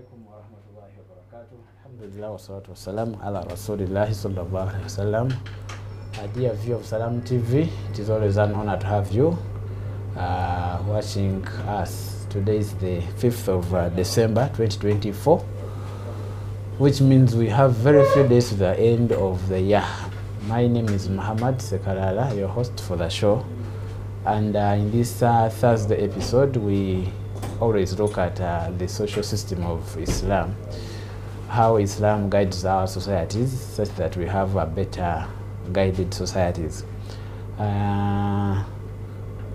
alaikum wa rahmatullahi wa barakatuh. Alhamdulillah wa salatu wa salam ala rasulillahi sallallahu alaihi wasallam. Dear viewer of Salam TV, it is always an honor to have you watching us. Today is the 5th of December 2024, which means we have very few days to the end of the year. My name is Muhammad Sekalala, your host for the show. And in this Thursday episode, we always look at the social system of Islam, how Islam guides our societies such that we have a better guided societies.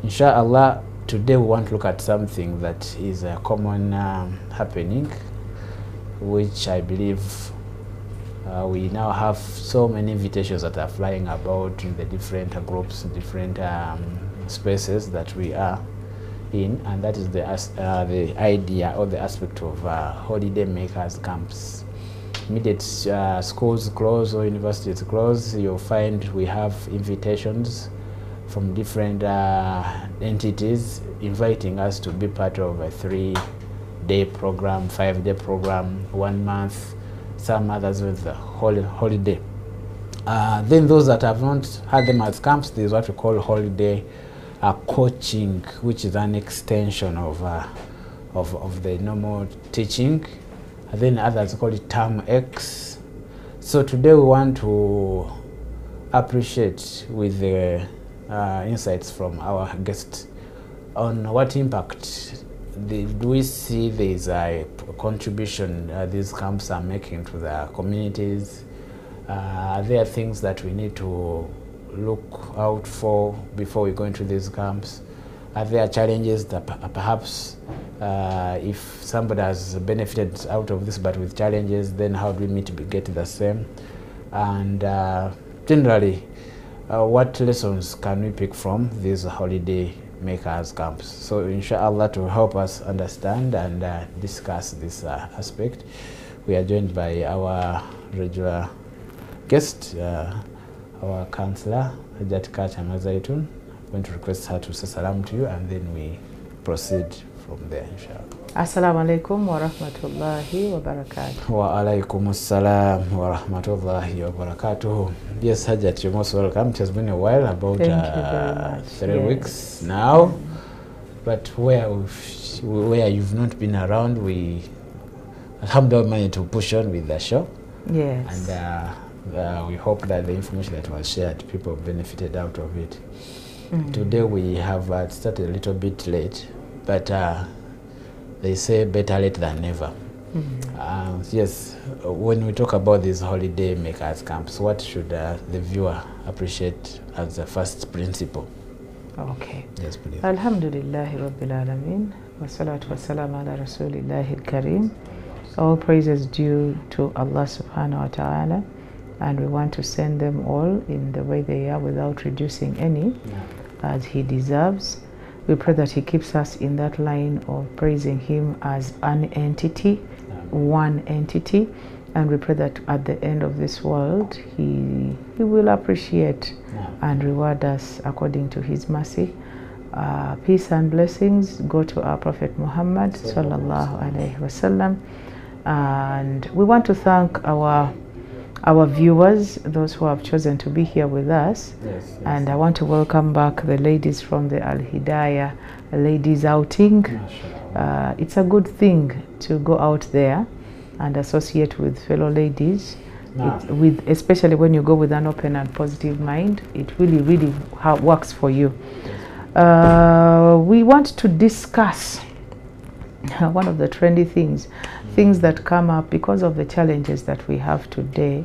Inshallah, today we want to look at something that is a common happening, which I believe we now have so many invitations that are flying about in the different groups, different spaces that we are in, and that is the idea or the aspect of holiday makers camps. Immediate schools close or universities close, you'll find we have invitations from different entities inviting us to be part of a 3-day program, 5-day program, 1 month, some others with the holiday. Then those that have not had them as camps, there is what we call holiday coaching, which is an extension of the normal teaching. And then others call it Term X. So today we want to appreciate with the insights from our guest on what impact do we see there is a contribution these camps are making to the communities. There are things that we need to look out for before we go into these camps. Are there challenges that perhaps if somebody has benefited out of this but with challenges, then how do we mitigate the same? And generally, what lessons can we pick from these holiday makers camps? So inshallah, to help us understand and discuss this aspect, we are joined by our regular guest, our counselor, Hajat Kacha Mazaitun. I'm going to request her to say salam to you, and then we proceed from there, inshallah. Assalamu alaikum wa rahmatullahi wa barakatuh. Wa alaikum assalam wa rahmatullahi wa barakatuh. Yes, Hajat, you're most welcome. It has been a while, about 3 weeks now. But where you've not been around, we alhamdulillah managed to push on with the show. Yes. And we hope that the information that was shared, people benefited out of it. Today we have started a little bit late, but they say better late than never. Yes, when we talk about these holiday makers camps, what should the viewer appreciate as the first principle? Okay. Yes, please. Alhamdulillahi Rabbil Alameen. Wa salatu wa salam ala Rasulillahi al-Kareem. All praises due to Allah subhanahu wa ta'ala. And we want to send them all in the way they are without reducing any, as He deserves. We pray that He keeps us in that line of praising Him as an entity, one entity. And we pray that at the end of this world, He will appreciate and reward us according to His mercy. Peace and blessings go to our Prophet Muhammad sallallahu alaihi wasallam. And we want to thank our viewers, those who have chosen to be here with us. Yes. And I want to welcome back the ladies from the Al Hidayah ladies outing. It's a good thing to go out there and associate with fellow ladies, especially when you go with an open and positive mind. It really works for you. We want to discuss one of the trendy things that come up because of the challenges that we have today.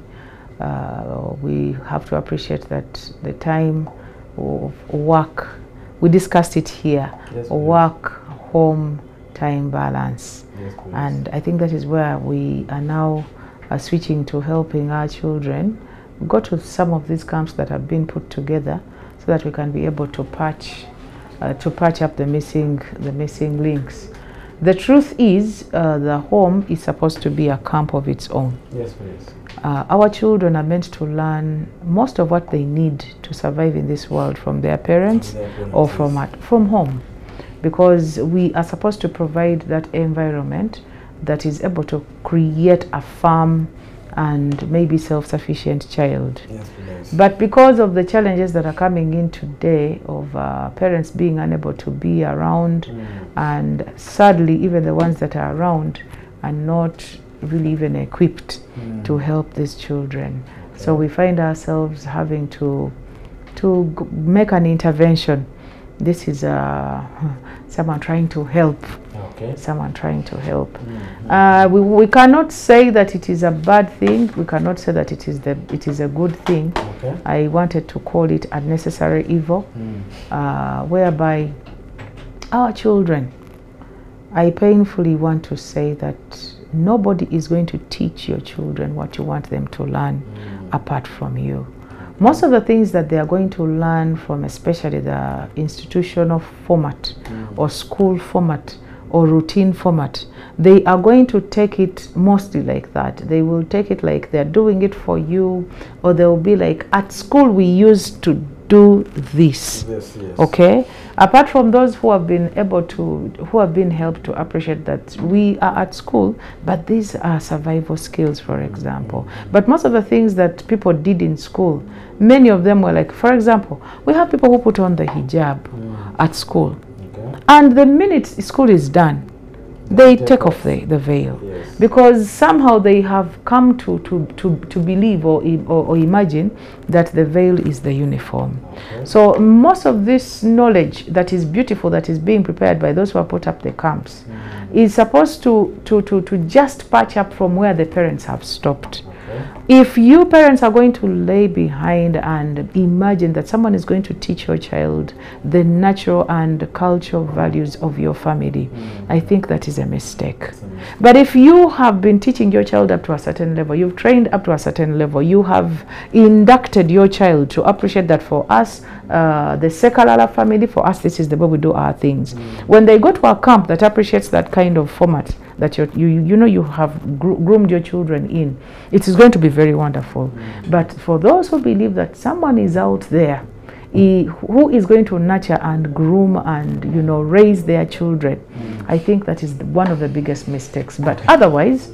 We have to appreciate that the time of work, we discussed it here, work, home, time balance. Yes, and I think that is where we are now switching to helping our children go to some of these camps that have been put together so that we can be able to patch up the missing links. The truth is, the home is supposed to be a camp of its own. Yes, please. Our children are meant to learn most of what they need to survive in this world from their parents or from home, because we are supposed to provide that environment that is able to create a firm and maybe self-sufficient child. Yes, please. But because of the challenges that are coming in today of parents being unable to be around, and sadly even the ones that are around are not really even equipped to help these children. Okay. So we find ourselves having to make an intervention. This is someone trying to help. Okay. Someone trying to help. We cannot say that it is a bad thing. We cannot say that it is a good thing. Okay. I wanted to call it a necessary evil, whereby our children, I painfully want to say that nobody is going to teach your children what you want them to learn apart from you. Most of the things that they are going to learn from, especially the institutional format or school format or routine format, they are going to take it mostly like that. They will take it like they're doing it for you, or they will be like, at school we used to do this. Yes. Okay, apart from those who have been helped to appreciate that we are at school, but these are survival skills, for example. But most of the things that people did in school, many of them were like, for example, we have people who put on the hijab at school, and the minute school is done, they take off the veil, because somehow they have come to believe or imagine that the veil is the uniform. So most of this knowledge that is beautiful, that is being prepared by those who have put up the camps, is supposed to just patch up from where the parents have stopped. If you parents are going to lay behind and imagine that someone is going to teach your child the natural and cultural values of your family, I think that is a mistake. But if you have been teaching your child up to a certain level, you've trained up to a certain level, you have inducted your child to appreciate that for us, the Sekalala family, for us, this is the way we do our things. When they go to a camp that appreciates that kind of format, that you have groomed your children in, it is going to be very wonderful. But for those who believe that someone is out there who is going to nurture and groom and raise their children, I think that is one of the biggest mistakes. But otherwise,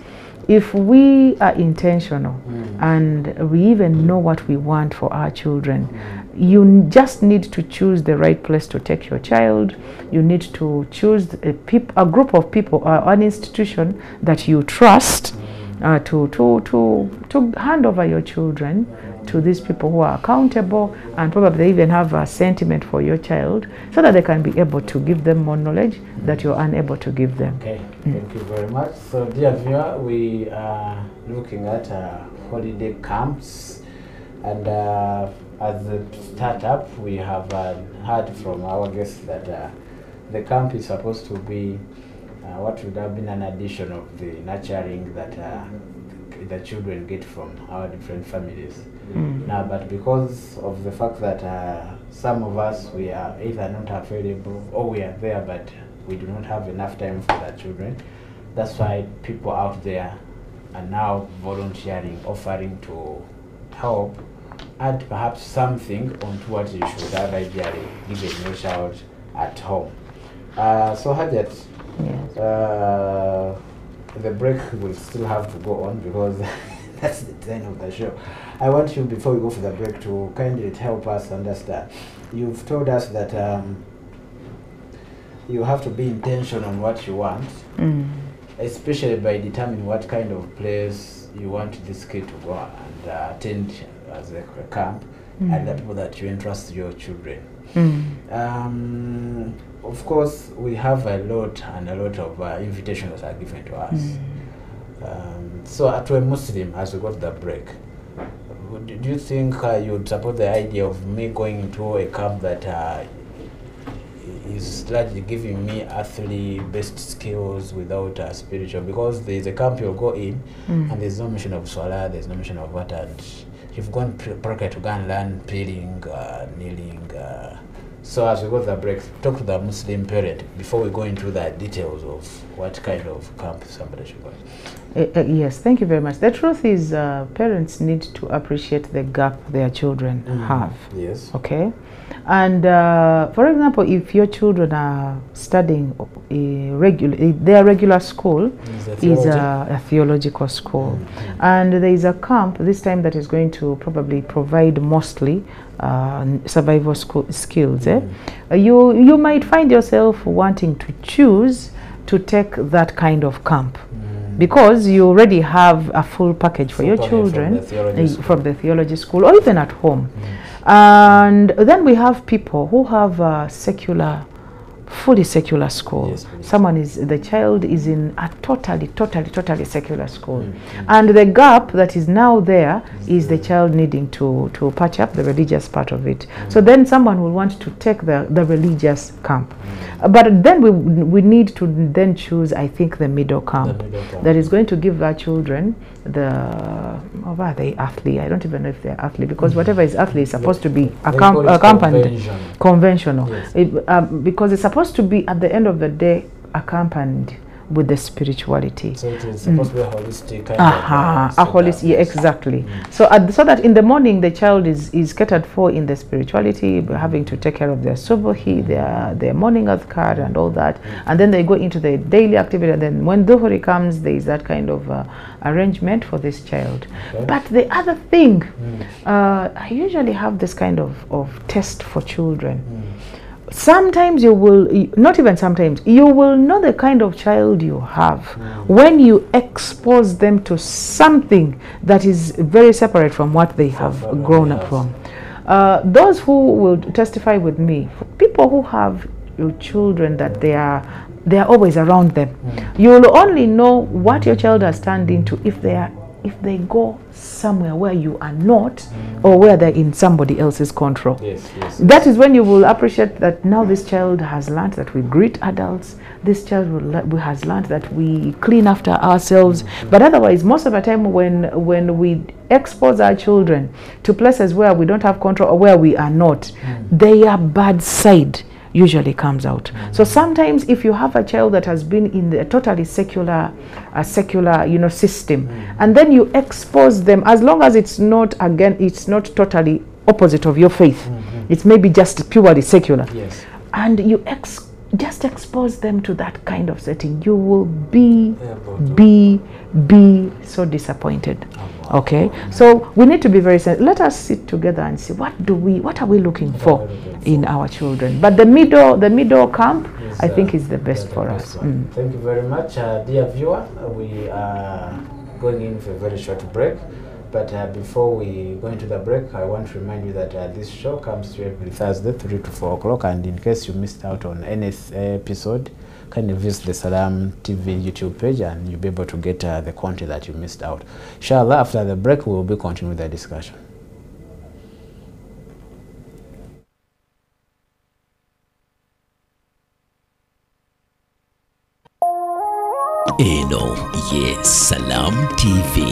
if we are intentional and we even know what we want for our children, you just need to choose the right place to take your child. You need to choose a group of people or an institution that you trust to hand over your children to these people who are accountable, and probably they even have a sentiment for your child, so that they can be able to give them more knowledge that you're unable to give them. Okay, thank you very much. So dear viewer, we are looking at holiday camps, and as a startup, we have heard from our guests that the camp is supposed to be what would have been an addition of the nurturing that the children get from our different families. Now, but because of the fact that some of us, we are either not available or we are there, but we do not have enough time for the children, that's why people out there are now volunteering, offering to help, add perhaps something onto what you should have ideally given your child at home. So Hajat, the break will still have to go on, because that's the end of the show. I want you, before we go for the break, to kindly help us understand. You've told us that you have to be intentional on what you want, especially by determining what kind of place you want this kid to go and attend as a camp, and the people that you entrust your children. Of course, we have a lot of invitations that are given to us. So to a Muslim, as we go to the break, do you think you'd support the idea of me going into a camp that is largely giving me earthly-based skills without spiritual? Because there's a camp you'll go in, and there's no mention of Salah, there's no mention of what, and you've gone to go and learn praying, kneeling, So as we go to the break, talk to the Muslim parent before we go into the details of what kind of camp somebody should go. Yes, thank you very much. The truth is, parents need to appreciate the gap their children have. Yes. Okay. And for example, if your children are studying their regular school is a theological school, and there is a camp this time that is going to probably provide mostly survival skills. You might find yourself wanting to choose to take that kind of camp. Because you already have a full package for your children from the theology school or even at home. And then we have people who have a fully secular school. Yes, the child is in a totally secular school. And the gap that is now there is the child needing to patch up the religious part of it. So then someone will want to take the religious camp. But then we need to then choose, I think, the middle camp that is going to give our children are they earthly? I don't even know if they're earthly, because whatever is earthly is supposed to be accompanied, conventional. Yes. Because it's supposed to be, at the end of the day, accompanied with the spirituality. So it is supposed to be a holistic kind of holistic, yeah, exactly. So so that in the morning the child is catered for in the spirituality, having to take care of their subuhi, their morning adhkar and all that, and then they go into the daily activity, and then when dhuhri comes, there is that kind of arrangement for this child. Okay. But the other thing, I usually have this kind of test for children. Sometimes you will, not even sometimes, you will know the kind of child you have when you expose them to something that is very separate from what they have grown up from. Those who will testify with me, people who have children that they are always around them, you will only know what your child has turned into if they go somewhere where you are not, or where they're in somebody else's control. Yes. That is when you will appreciate that now this child has learned that we greet adults, this child has learned that we clean after ourselves. But otherwise, most of the time when we expose our children to places where we don't have control or where we are not, their bad side usually comes out. So sometimes if you have a child that has been in the totally secular system, and then you expose them, as long as it's not totally opposite of your faith, it's maybe just purely secular, and you just expose them to that kind of setting, you will be so disappointed. Okay, so we need to be very sensitive. Let us sit together and see what are we looking for in our children. But the middle camp, I think, is the best for us. Thank you very much, dear viewer. We are going in for a very short break. But before we go into the break, I want to remind you that this show comes to you every Thursday, 3 to 4 o'clock. And in case you missed out on any episode, kindly visit the Salam TV YouTube page and you'll be able to get the content that you missed out. Inshallah, after the break, we will be continuing the discussion. Eno ye Salam TV.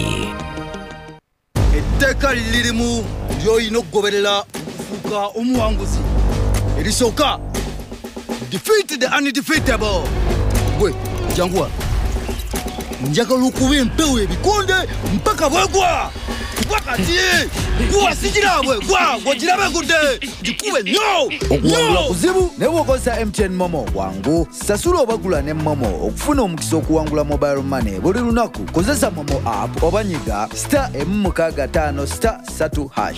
Etteka lirimu lyoyina okugoberera okufuuka omuwanguzi erisooka defeat the undefeatable. Gwe janguwa njagala okuba empewo ebikonde mpaka bwegwa wakati gwa sikirabwe gwa girabe gudde gikube no okuwangula kuzibu ne bw'okozesa MTN Momo wangu sasula obagula ne Momo okufuna omukisa okuwangula mobile money buli lunaku. Kozesa Momo app oba nyiga *165*3#.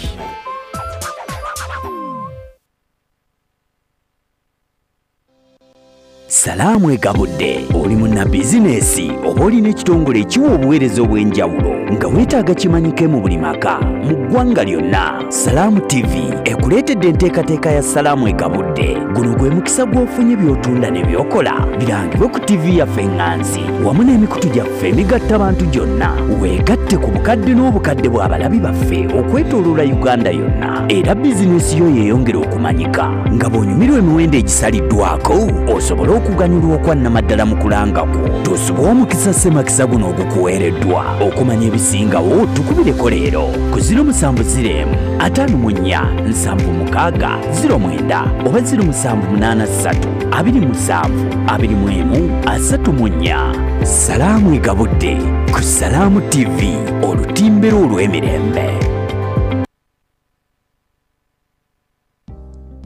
Salaamu egabudde. Oli munna bizinesi oba olina ekitongole ekiwa obuweereza obw'enjawulo nga weetaaga kimanyike mu buli maka mu ggwanga lyonna. Salaamu TV ekuleetedde enteekateeka ya Salaamu egabudde. Guno gwe mukisa gw'ofunye by'otunda ne by'okola birangibwe ku TV yaffe Enganzi wamu n'emikutu gyaffe emigatta abantu gyonna. Weegatte ku bukadde n'obukadde bw'abalabi baffe okwetooloola Uganda yonna, era bizinesi yo yeeyongera okumanyika nga bw'onyumirwa emiwendo egisaliddwako osobola okuganyulwa okwannamaddala mu kulangako. Tusobwa omukisa Ssemakisa guno ogukuweereddwa. Okumanya ebisingawo tukubireko leero ku 070 54 76 09 oba 0783 27 21 34. Salaamu egabudde ku Salaamu TV, olutimbero olw'emirembe.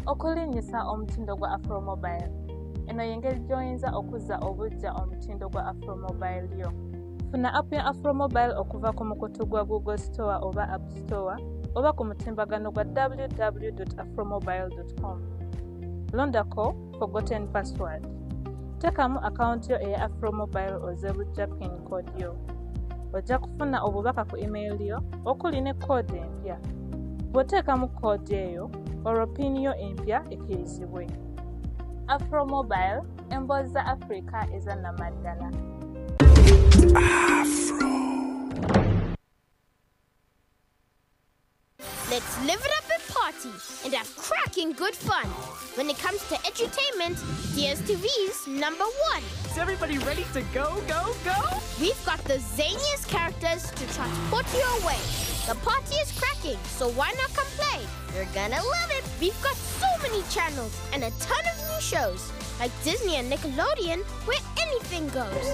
Okulinnyisa omutindo gwa Afromobile. Eno y'engeri gy'oyinza okuzza obuggya omutindo gwa Afromobile yo. Funa app ya Afromobile okuva ku mukutu gwa Google Store oba App Store oba ku mutimbagano gwa www.afromobile.com. Londako forgotten password. Tekamu account yo eya Afromobile oze buggya pin code yo. Ojja kufuna obubaka ku email yo okuli ne code empya. Bw'oteekamu code eyo olwo pin yo empya ekkirizibwe. Afromobile, emboozi za Africa ezannamaddala. Let's live it up and party and have cracking good fun. When it comes to edutainment, DSTV's #1. Is everybody ready to go, go, go? We've got the zaniest characters to transport you away. The party is cracking, so why not come play? You're gonna love it. We've got so many channels and a ton of new shows, like Disney and Nickelodeon, where anything goes.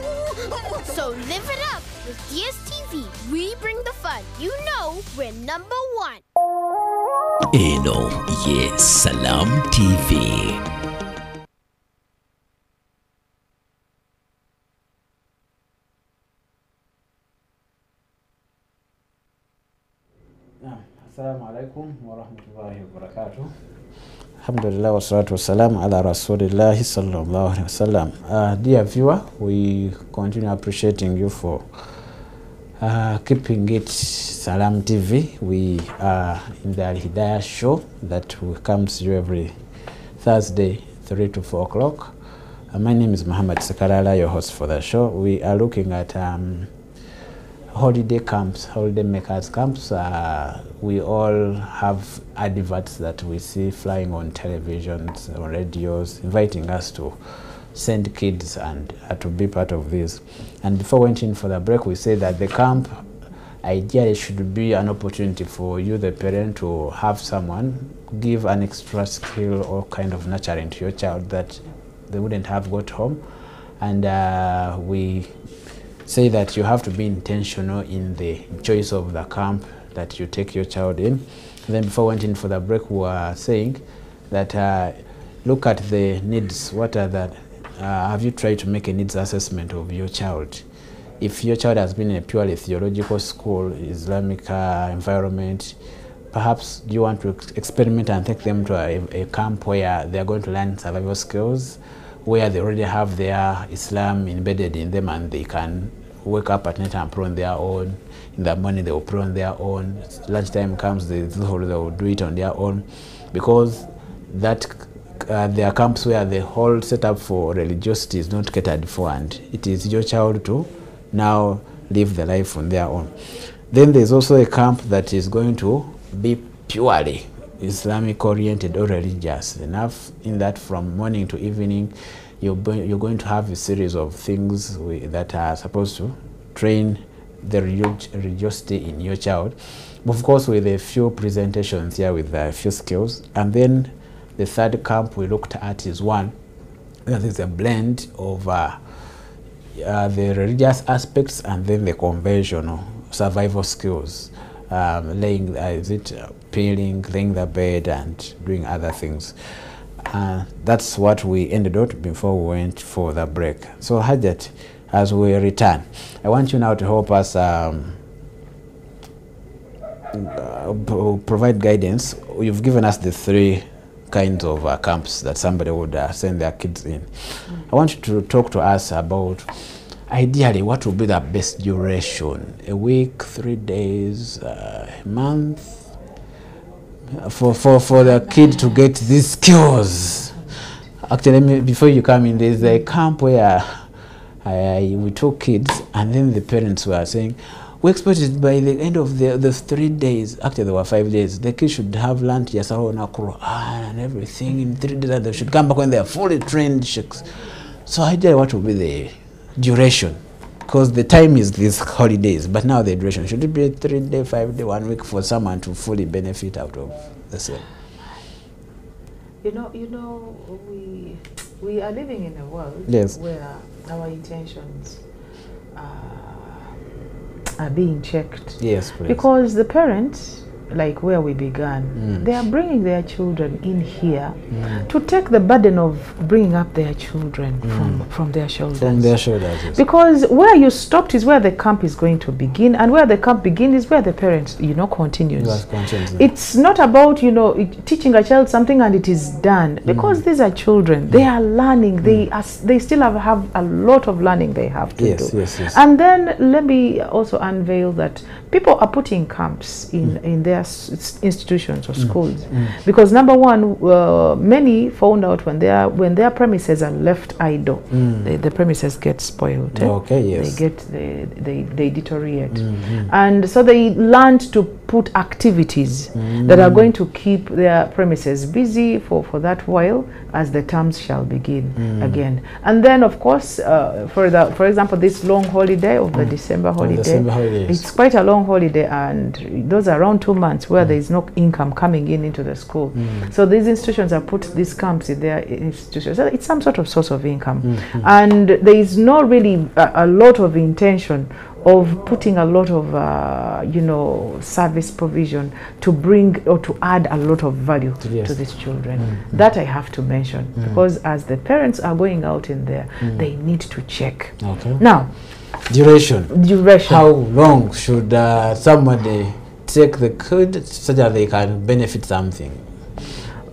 So live it up with DSTV. We bring the fun. You know we're #1. Eno ye Salaamu TV. Assalamu alaikum wa rahmatullahi wa barakatuh. Alhamdulillah wa salatu wa salam ala rasulillah sallallahu alaihi wasallam. Dear viewer, we continue appreciating you for keeping it Salaamu TV. We are in the Al Hidayah show that comes to you every Thursday 3 to 4 o'clock. My name is Muhammad Sekarala, your host for the show. We are looking at holiday camps, holiday makers camps. We all have adverts that we see flying on televisions, on radios, inviting us to send kids and to be part of this. And before we went in for the break, we said that the camp ideally should be an opportunity for you, the parent, to have someone give an extra skill or kind of nurturing to your child that they wouldn't have got home. And we say that you have to be intentional in the choice of the camp that you take your child in. And then before we went in for the break, we were saying that look at the needs. What are that? Have you tried to make a needs assessment of your child? If your child has been in a purely theological school, Islamic environment, perhaps you want to experiment and take them to a camp where they're going to learn survival skills, where they already have their Islam embedded in them and they can wake up at night and pray on their own. In the morning they will pray on their own. Lunchtime comes, they will do it on their own. Because that there are camps where the whole setup for religiosity is not catered for, and it is your child to now live the life on their own. Then there's also a camp that is going to be purely Islamic oriented or religious enough, in that from morning to evening you're going to have a series of things that are supposed to train the religiosity in your child, of course with a few presentations here with a few skills. And then the third camp we looked at is one where there's a blend of the religious aspects and then the conventional survival skills, laying peeling, laying the bed and doing other things. That's what we ended up before we went for the break. So Hajat, as we return, I want you now to help us provide guidance. You've given us the 3 kinds of camps that somebody would send their kids in. I want you to talk to us about ideally what would be the best duration, a week, 3 days, a month, for the kid to get these skills. Actually, before you come in, there's a camp where we took kids and then the parents were saying, we expected by the end of the 3 days, actually there were 5 days, the kids should have learned Yasahuna Quran and everything in 3 days, and they should come back when they are fully trained sheikhs. So ideally, what will be the duration? Because the time is these holidays, but now the duration, should it be a 3-day, 5-day, 1 week for someone to fully benefit out of the sale? You know, we are living in a world Yes. where our intentions are being checked. Yes, please. Because the parents, like where we began, they are bringing their children in here to take the burden of bringing up their children from their shoulders. From their shoulders, yes. Because where you stopped is where the camp is going to begin, and where the camp begins is where the parents, continues. Yes, continues. It's not about, teaching a child something and it is done. Because these are children, they are learning. They still have a lot of learning they have to do. Yes. And then let me also unveil that people are putting camps in their institutions or schools because number one, many found out when their premises are left idle, the premises get spoiled. Okay, yes. They deteriorate, and so they learned to put activities that are going to keep their premises busy for that while as the terms shall begin again. And then of course, for example, this long holiday of the December holiday, it's quite a long holiday, and those are around 2 months where there is no income coming into the school. So these institutions have put these camps in their institutions. So it's some sort of source of income, and there is no really a lot of intention of putting a lot of service provision to bring or to add a lot of value to these children. That I have to mention, because as the parents are going out in there, they need to check. Okay. Now, duration. How long should somebody take the code so that they can benefit something?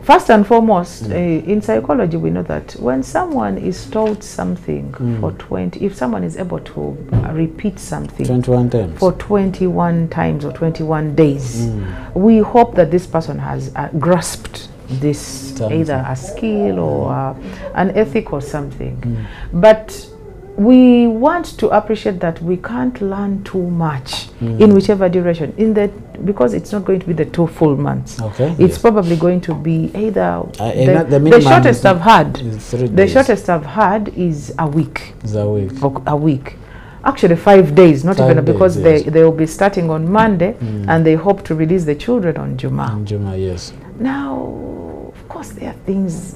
First and foremost, in psychology, we know that when someone is taught something for 20, if someone is able to repeat something 21 times for 21 times or 21 days, we hope that this person has grasped this either a skill or an ethic or something. But we want to appreciate that we can't learn too much in whichever duration, because it's not going to be the 2 full months. Okay. It's probably going to be either the shortest I've had. The Shortest I've had is a week. A week. Actually 5 days, not 5 even days, because yes. they will be starting on Monday and they hope to release the children on Juma. Yes. Now, of course, there are things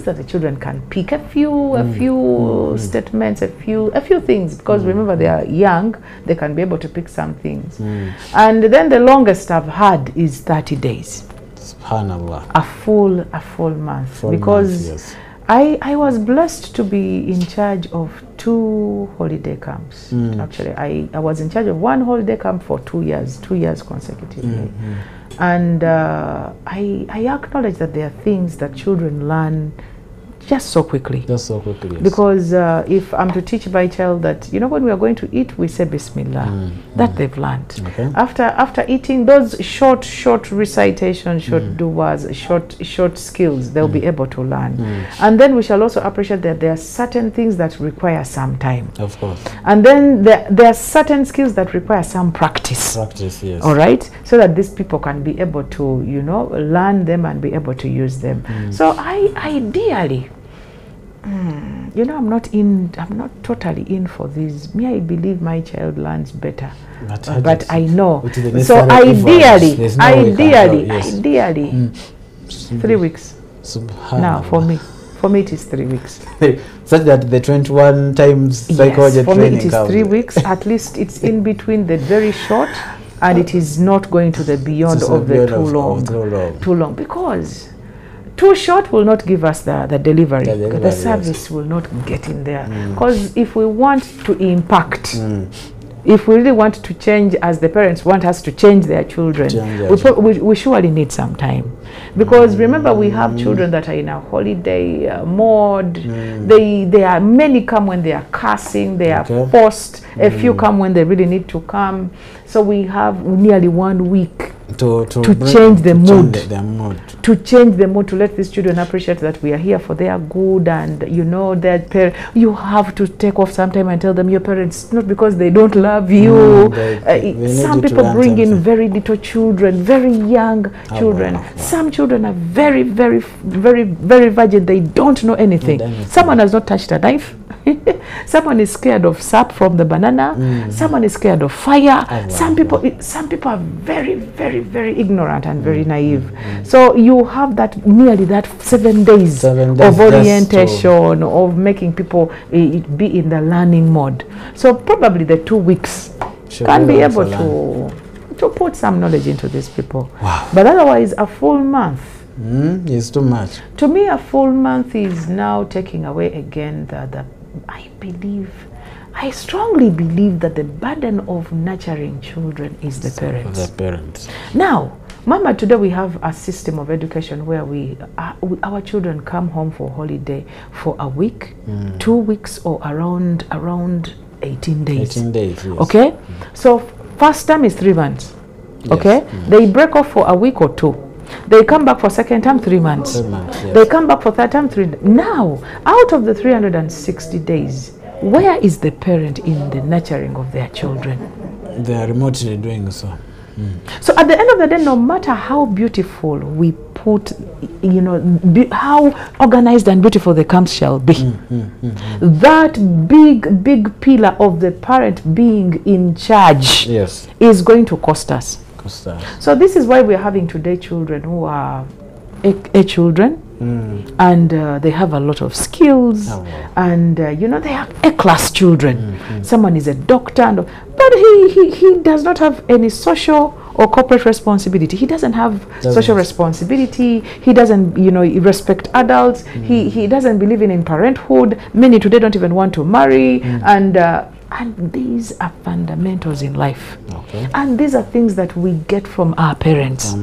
that the children can pick a few statements, a few things, because remember they are young, they can be able to pick some things. And then the longest I've had is 30 days. Subhanallah. A full month. Because I was blessed to be in charge of 2 holiday camps. Actually, I was in charge of 1 holiday camp for 2 years consecutively. And I acknowledge that there are things that children learn just so quickly. Yes. Because if I'm to teach my child that, when we are going to eat, we say Bismillah, that they've learned. Okay. After eating, those short recitations, short duas, short skills, they'll be able to learn. And then we shall also appreciate that there are certain things that require some time. Of course. And then there are certain skills that require some practice. Yes. All right, so that these people can be able to, learn them and be able to use them. So ideally, I'm not totally in for this. I believe my child learns better, but I know. So ideally, 3 weeks. Now for me it is 3 weeks. Such that the 21 times psychology for training me it is 3 weeks. At least it's in between the very short, and it is not going to the beyond of the too long, because too short will not give us the delivery. The service will not get in there. Because if we want to impact, if we really want to change as the parents want us to change their children, we surely need some time. Because remember, we have children that are in a holiday mode. There are many come when they are cursing, they are forced. A few come when they really need to come. So we have nearly 1 week to change the mood. The mood. To change the mood, to let these children appreciate that we are here for their good, and you know that you have to take off some time and tell them your parents, not because they don't love you. Some people bring in very little children, very young children. Wow. Some children are very, very, very, very virgin. They don't know anything. Someone has not touched a knife. Someone is scared of sap from the banana. Someone is scared of fire. Some people are very, very, very ignorant and very naive. So you have that nearly that 7 days of orientation, of making people be in the learning mode. So probably the 2 weeks can be able to put some knowledge into these people. Wow. But otherwise, a full month is too much. To me, a full month is now taking away again I strongly believe that the burden of nurturing children is the parents. Now, Mama, today we have a system of education where our children come home for holiday for a week, 2 weeks, or around 18 days. 18 days, yes. Okay? So first term is 3 months. Okay? They break off for a week or 2. They come back for second term 3 months. 3 months, yes. They come back for third term 3. Now, out of the 360 days, where is the parent in the nurturing of their children? They are remotely doing so. So at the end of the day, no matter how beautiful we put, you know, how organized and beautiful the camps shall be, that big pillar of the parent being in charge is going to cost us. So this is why we're having today children who are children, and they have a lot of skills, and you know, they are A-class children. Someone is a doctor, but he does not have any social or corporate responsibility. He doesn't have social responsibility. He doesn't, you know, respect adults. He doesn't believe in parenthood. Many today don't even want to marry, and these are fundamentals in life. And these are things that we get from our parents.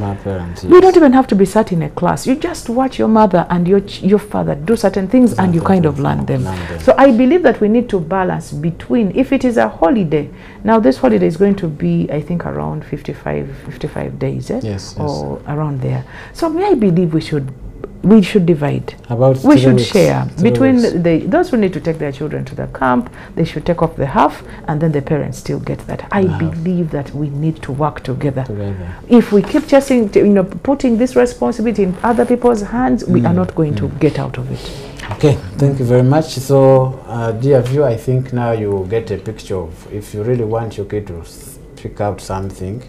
We don't even have to be sat in a class. You just watch your mother and your father do certain things, and you kind of learn them. So I believe that we need to balance between, if it is a holiday, now this holiday is going to be, I think, around 55 days, or around there. So I believe we should divide. We should share between those who need to take their children to the camp. They should take off the half, and then the parents still get that. I believe that we need to work together. If we keep chasing, putting this responsibility in other people's hands, we are not going to get out of it. Okay, thank you very much. So, dear viewer, I think now you get a picture of, if you really want your kid to pick out something,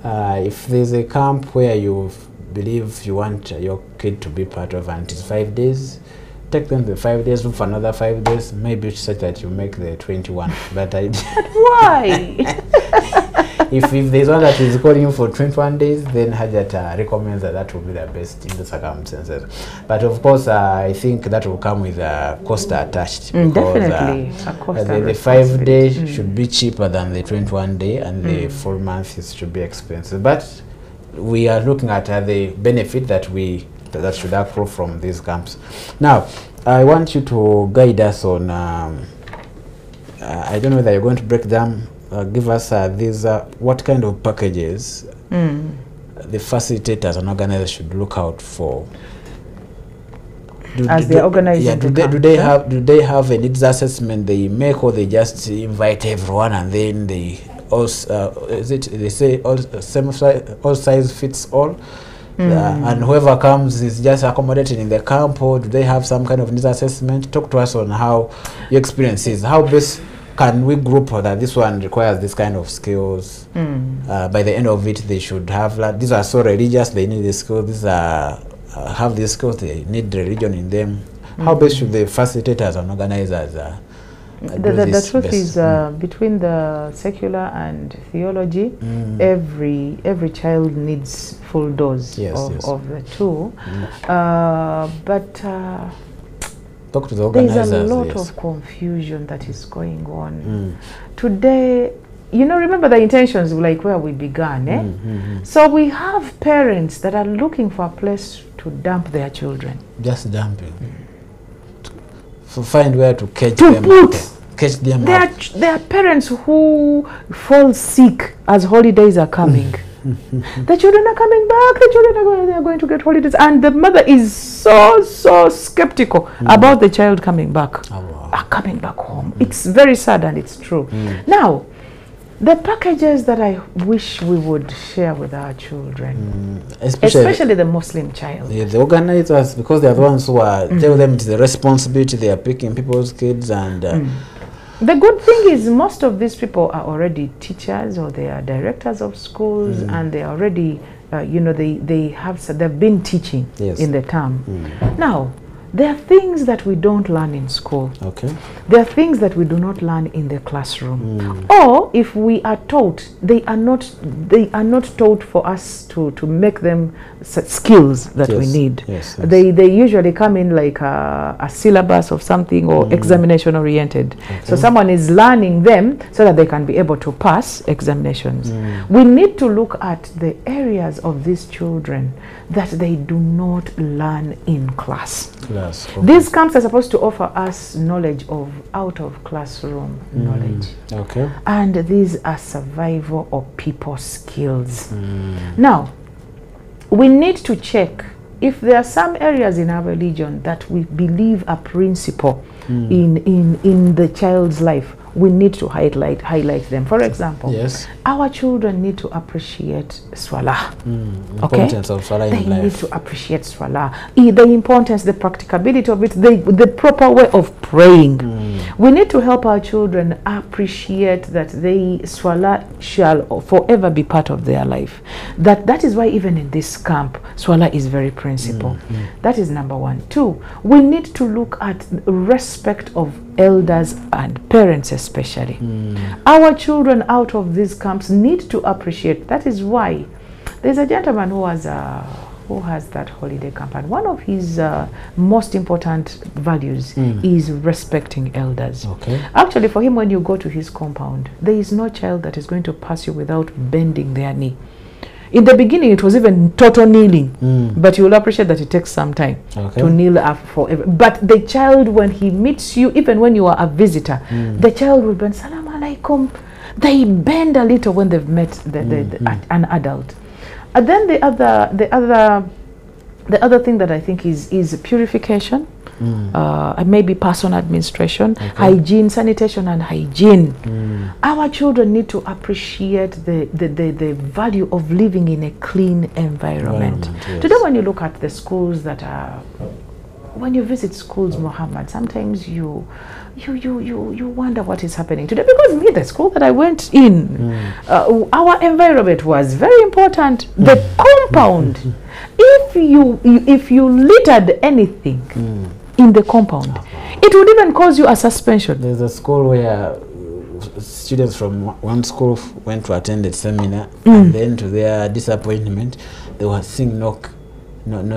if there's a camp where you believe you want your kid to be part of, and it's 5 days, take them the 5 days, look for another 5 days, maybe such that you make the 21. But why? if there's one that is calling you for 21 days, then Hajat recommends that will be the best in the circumstances. But of course, I think that will come with a cost attached. Definitely, a cost. The 5 days should be cheaper than the 21 day, and the full month should be expensive. But we are looking at the benefit that should accrue from these camps. Now, I want you to guide us on, I don't know whether you're going to break them, give us these, what kind of packages the facilitators and organizers should look out for. As they're organizing do they have a needs assessment they make, or they just invite everyone and then they also, they say all size fits all, and whoever comes is just accommodated in the camp, or do they have some kind of needs assessment? Talk to us on how your experience is. How best can we group that this one requires this kind of skills? By the end of it, they should have, like, these are so religious, they need these skills. These are have these skills, they need religion in them. How best should the facilitators and organizers the truth is, between the secular and theology, every child needs full dose of the two. But talk to the organizers. There's a lot of confusion that is going on today. You know, remember the intentions, like where we began, So we have parents that are looking for a place to dump their children. Just dumping. Find where to catch them. There are parents who fall sick as holidays are coming. The children are coming back, the children are going to get holidays, and the mother is so skeptical about the child coming back, coming back home. It's very sad, and it's true. Now, the packages that I wish we would share with our children, especially the Muslim child. Yeah, the organizers, because they are the ones who are tell them it's the responsibility, they are picking people's kids, and the good thing is most of these people are already teachers, or they are directors of schools, and they are already they've been teaching in the term. Now, there are things that we don't learn in school. Okay. There are things that we do not learn in the classroom. Or if we are taught, they are not taught for us to make them skills that we need. They usually come in like a syllabus of something, or examination oriented. So someone is learning them so that they can be able to pass examinations. We need to look at the areas of these children that they do not learn in class. These camps are supposed to offer us knowledge of out of classroom knowledge. Okay. And these are survival or people skills. Now, we need to check if there are some areas in our religion that we believe are principle in the child's life. We need to highlight them. For example, our children need to appreciate Salah. Importance of Salah in life. They need to appreciate Salah. The importance, the practicability of it, the proper way of praying. We need to help our children appreciate that Salah shall forever be part of their life. That is why even in this camp, Salah is very principal. That is number one. Two, we need to look at respect of elders and parents especially. Our children out of these camps need to appreciate. That is why there's a gentleman who has that holiday camp, and one of his most important values is respecting elders. Actually, for him, when you go to his compound, there is no child that is going to pass you without bending their knee. In the beginning, it was even total kneeling, but you will appreciate that it takes some time to kneel up forever. But the child, when he meets you, even when you are a visitor, the child will bend, Salam alaikum. They bend a little when they've met an adult. And then the other thing that I think is purification. Maybe personal administration, hygiene, sanitation and hygiene. Our children need to appreciate the value of living in a clean environment. Today, when you look at the schools that are, when you visit schools, Muhammad, sometimes you wonder what is happening today. Because me, the school that I went in, our environment was very important. The compound, if you littered anything in the compound, it would even cause you a suspension. There's a school where students from one school went to attend a seminar, and then to their disappointment, they were seeing no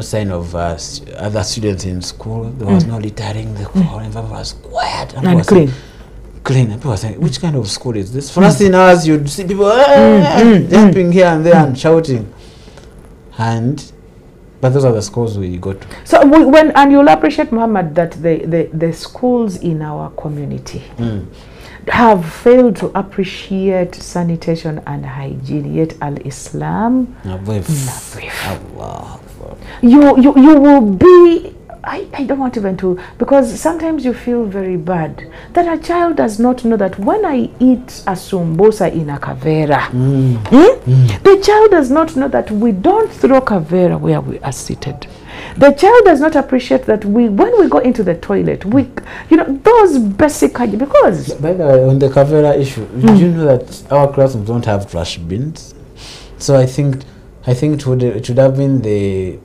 sign of other students in school. There was no littering. The whole environment was quiet and clean. And people were saying, which kind of school is this? For us in ours, you'd see people jumping here and there and shouting. But those are the schools we go to. So and you'll appreciate, Muhammad, that the schools in our community have failed to appreciate sanitation and hygiene. Yet Al-Islam, you will be. I don't want even to, because sometimes you feel very bad that a child does not know that when I eat a sumbosa in a kavera, the child does not know that we don't throw kavera where we are seated. The child does not appreciate that when we go into the toilet, those basic hygiene. Because by the way, on the kavera issue, did you know that our classrooms don't have trash bins? So I think it should have been the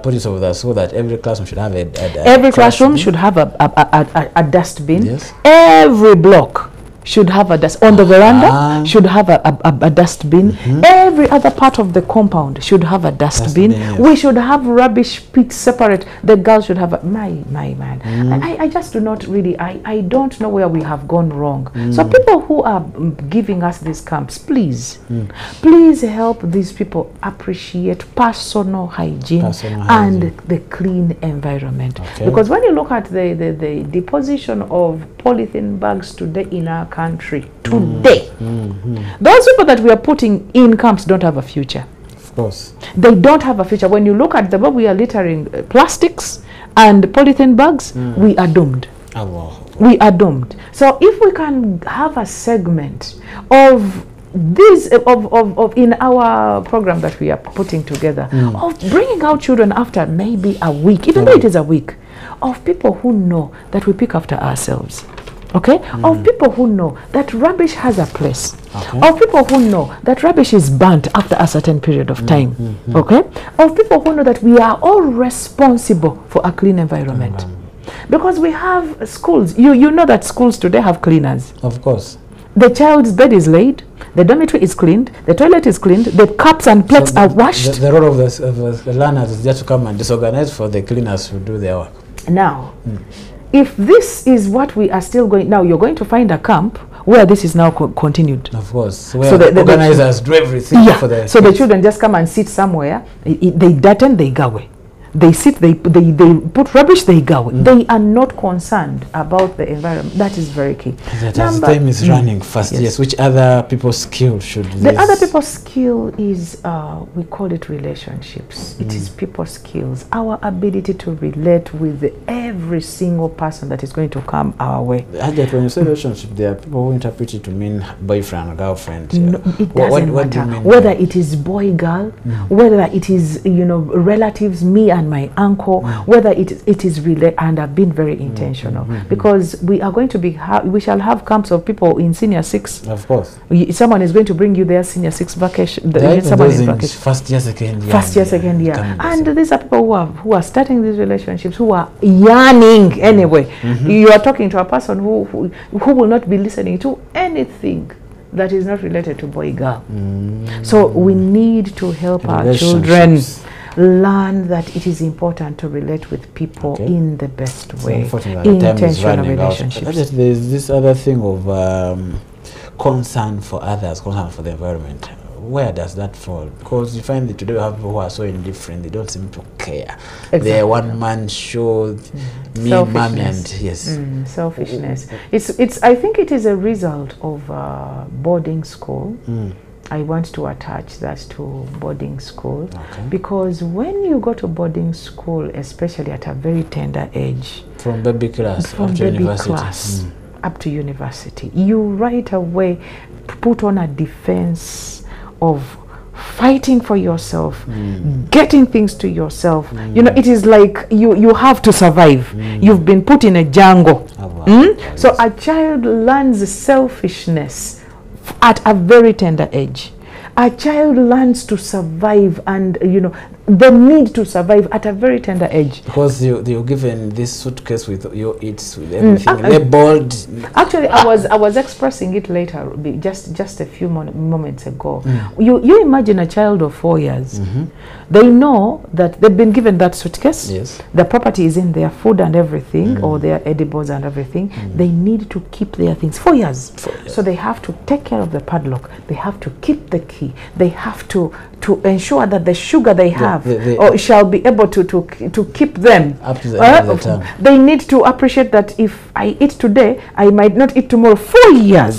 policy of that, so that every classroom should have every classroom should have a dustbin. Yes. Every block should have a dust on the veranda, should have a dustbin. Every other part of the compound should have a dustbin. Yes. We should have rubbish pits separate. The girls should have my man. I just do not really, I don't know where we have gone wrong. So people who are giving us these camps, please help these people appreciate personal hygiene and the clean environment. Because when you look at the deposition of polythene bags today in our country today. Those people that we are putting in camps don't have a future. Of course. They don't have a future. When you look at the way we are littering plastics and polythene bags, we are doomed. Allah. We are doomed. So if we can have a segment of this of in our program that we are putting together, of bringing out children after maybe a week, even though it is a week, of people who know that we pick after ourselves. Okay? Of people who know that rubbish has a place. Okay. Of people who know that rubbish is burnt after a certain period of time. Okay? Of people who know that we are all responsible for a clean environment. Because we have schools. You know that schools today have cleaners. Of course. The child's bed is laid, the dormitory is cleaned, the toilet is cleaned, the cups and plates are washed. The role of the learners is just to come and disorganize for the cleaners to do their work. Now, if this is what we are still going, now you're going to find a camp where this is now continued. Of course. Where So the organizers do everything for the so the kids. children just come and sit somewhere, they darten, they go away. They sit, they put rubbish, they go. They are not concerned about the environment. That is very key. That as time is running fast, yes. Which other people's skill should The this? other people's skill is, we call it relationships. It is people's skills. Our ability to relate with every single person that is going to come our way. Ajat, when you say relationship, there are people who interpret it to mean boyfriend or girlfriend. No, it doesn't What do you matter. mean? Whether it is boy, girl, whether it is, relatives, me and my uncle, whether it is relate, and I've been very intentional because we are going to be we shall have camps of people in senior 6. Of course. Someone is going to bring you their senior 6 vacation. Someone is in vacation. first year, second year. First year, second year, coming and this these are people who are starting these relationships, who are yearning anyway. You are talking to a person who will not be listening to anything that is not related to boy girl. So we need to help our children learn that it is important to relate with people in the best way. Intentional relationships. There's this other thing of concern for others, concern for the environment. Where does that fall? Because you find that today we have people who are so indifferent, they don't seem to care. They're one man show, me, mommy, and yes. Selfishness. It's. I think it is a result of boarding school. I want to attach that to boarding school because when you go to boarding school, especially at a very tender age, from baby class up to university, up to university, you right away put on a defense of fighting for yourself, getting things to yourself. It is like you have to survive. You've been put in a jungle. So a child learns selfishness at a very tender age. A child learns to survive and the need to survive at a very tender age. Because you're given this suitcase with your eats, with everything labeled. Actually, I was expressing it later, just a few moments ago. You imagine a child of 4 years. They know that they've been given that suitcase. Yes. The property is in their food and everything, or their edibles and everything. They need to keep their things. 4 years. So they have to take care of the padlock. They have to keep the key. They have to ensure that the sugar they have shall be able to keep them up to the end of the term. They need to appreciate that if I eat today, I might not eat tomorrow. 4 years.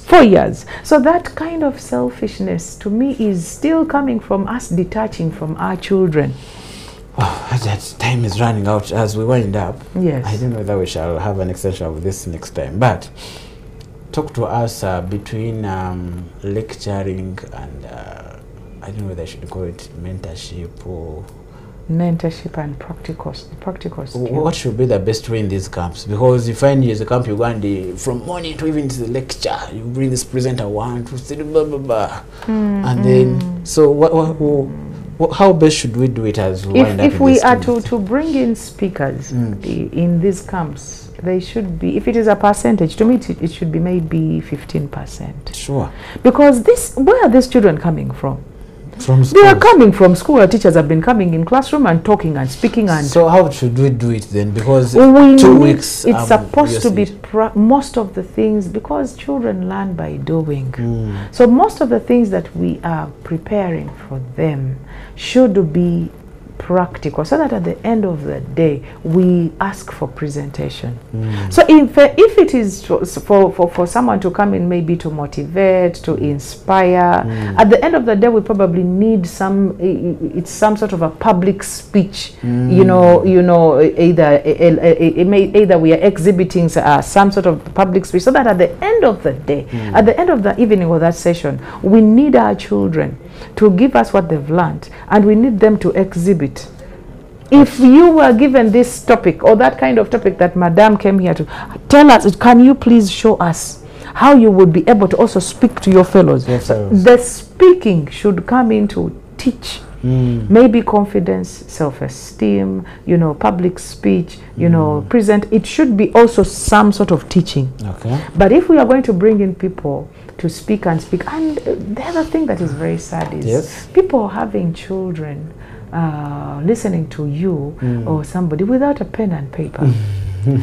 4 years. So that kind of selfishness to me is still coming from us detaching from our children. That time is running out as we wind up. Yes. I don't know whether we shall have an extension of this next time, but talk to us between lecturing and I don't know whether I should call it mentorship or mentorship and practical skills. What should be the best way in these camps? Because you find as a camp you go and from morning to even to the lecture, you bring this presenter one to say blah blah blah, and then so how best should we do it as we wind up? If we are to bring in speakers in these camps, they should be, if it is a percentage, to me it should be maybe 15%. Sure. Because where are these children coming from? From schools. They are coming from school. Our teachers have been coming in classroom and talking and speaking. And so how should we do it then? Because 2 weeks it's supposed to be most of the things, because children learn by doing. So most of the things that we are preparing for them should be practical, so that at the end of the day we ask for presentation. So if it is for someone to come in, maybe to motivate, to inspire, at the end of the day we probably need some sort of a public speech. Either we are exhibiting some sort of public speech, so that at the end of the day, at the end of the evening or that session, we need our children to give us what they've learned, and we need them to exhibit. If you were given this topic or that kind of topic that Madam came here to tell us, can you please show us how you would be able to also speak to your fellows? Yes, so the speaking should come in to teach. Maybe confidence, self-esteem, public speech, present. It should be also some sort of teaching. Okay. But if we are going to bring in people to speak, and the other thing that is very sad is people having children listening to you or somebody without a pen and paper.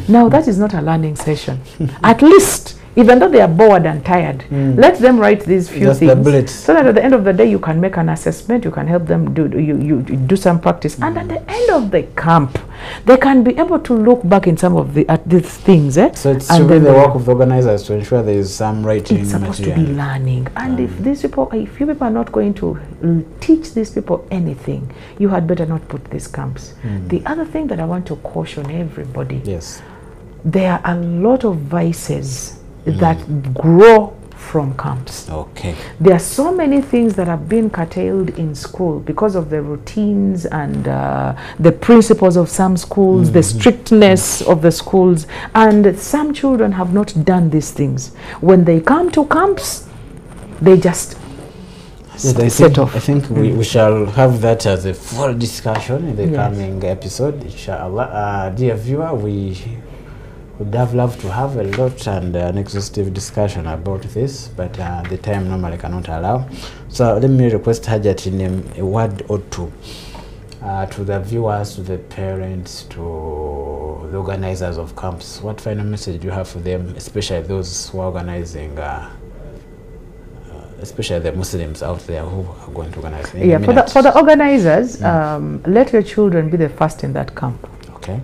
Now that is not a learning session. At least, even though they are bored and tired, let them write these few things, so that at the end of the day you can make an assessment, you can help them do some practice, and at the end of the camp they can be able to look back in some of these things. So it's really the work of the organizers to ensure there is some writing material. It's supposed to be learning, and if you people are not going to teach these people anything, you had better not put these camps. The other thing that I want to caution everybody, there are a lot of vices that grow from camps. Okay. There are so many things that have been curtailed in school because of the routines and the principles of some schools, the strictness of the schools, and some children have not done these things. When they come to camps, they just set off. I think we shall have that as a full discussion in the coming episode, inshallah. Dear viewer, we would have loved to have a lot and an exhaustive discussion about this, but the time normally cannot allow. So let me request Hajat in a word or two to the viewers, to the parents, to the organizers of camps. What final message do you have for them, especially those who are organizing, especially the Muslims out there who are going to organize? For the organizers, let your children be the first in that camp. Okay.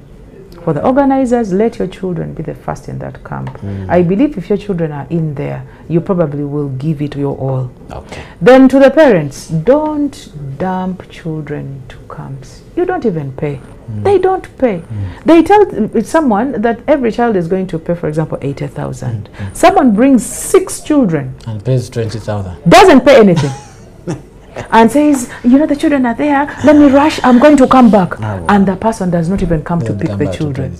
For the organizers, let your children be the first in that camp. I believe if your children are in there, you probably will give it your all. Okay. Then to the parents, don't dump children to camps. You don't even pay. They don't pay. They tell someone that every child is going to pay, for example, 80,000. Someone brings 6 children and pays 20,000. Doesn't pay anything. And says, the children are there, let me rush, I'm going to come back. And the person does not even come to pick the children.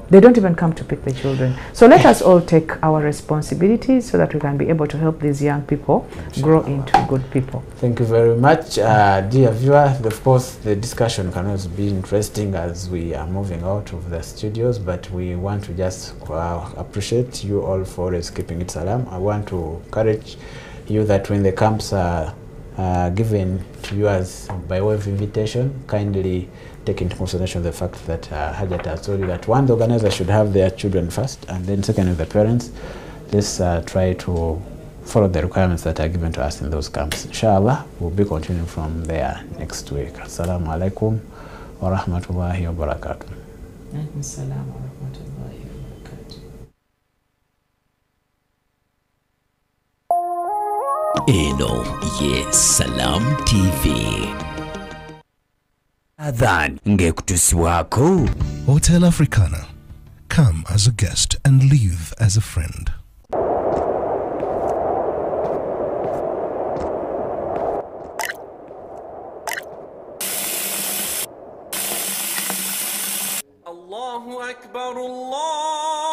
They don't even come to pick the children. So let us all take our responsibilities so that we can be able to help these young people grow into good people. Thank you very much. Dear viewer, of course, the discussion can also be interesting as we are moving out of the studios, but we want to just appreciate you all for always keeping it salam. I want to encourage you that when the camps are given to you as by way of invitation, kindly take into consideration the fact that Hajat has told you that one, the organizer should have their children first, and then second, the parents. Let's try to follow the requirements that are given to us in those camps. Inshallah, we'll be continuing from there next week. Assalamu alaikum wa rahmatullahi wa barakatuh. Alaikum salam wa rahmatullahi wa barakatuh. Eno ye Salam TV. Adhan ngekutuswako. Hotel Africana. Come as a guest and leave as a friend. Allahu Akbar, Allah.